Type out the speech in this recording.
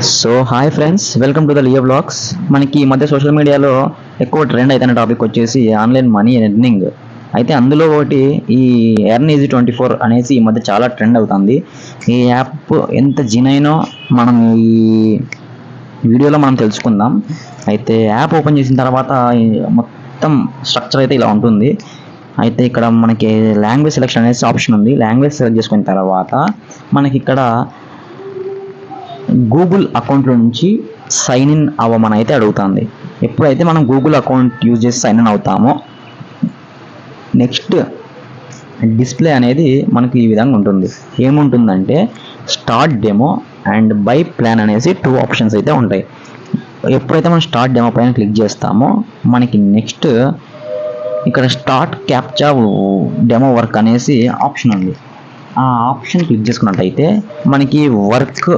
So hi friends, welcome to the Leo blogs. మనకి ఈ మధ్య సోషల్ మీడియాలో ఎక్కువ ట్రెండ్ అయిన టాపిక్ వచ్చేసి ఆన్లైన్ మనీ ఎర్నింగ్. అయితే అందులో ఒకటి ఈ ఎర్న్ ఈజీ 24 అనేసి ఈ మధ్య చాలా ట్రెండ్ అవుతుంది. ఈ యాప్ ఎంత జినైనో మనం ఈ వీడియోలో మనం తెలుసుకుందాం. అయితే యాప్ ఓపెన్ చేసిన తర్వాత మొత్తం స్ట్రక్చర్ అయితే ఇలా ఉంటుంది. అయితే ఇక్కడ మనకి లాంగ్వేజ్ సెలెక్షన్ అనేసి ఆప్షన్ ఉంది. లాంగ్వేజ్ సెలెక్ట్ చేసుకున్న తర్వాత మనకి ఇక్కడ గూగుల్ అకౌంట్లో నుంచి సైన్ ఇన్ అవ్వమని అయితే అడుగుతుంది. ఎప్పుడైతే మనం గూగుల్ అకౌంట్ యూజ్ చేసి సైన్ ఇన్ అవుతామో నెక్స్ట్ డిస్ప్లే అనేది మనకి ఈ విధంగా ఉంటుంది. ఏముంటుందంటే start demo and by plan అనేసి 2 ఆప్షన్స్ అయితే ఉంటాయి. ఎప్పుడైతే మనం స్టార్ట్ డెమో పైన క్లిక్ చేస్తామో మనకి నెక్స్ట్ ఇక్కడ స్టార్ట్ క్యాప్చా డెమో వర్క్ అనేసి ఆప్షన్ ఉంది. ఆ ఆప్షన్ క్లిక్ చేసుకున్నట్టయితే మనకి వర్క్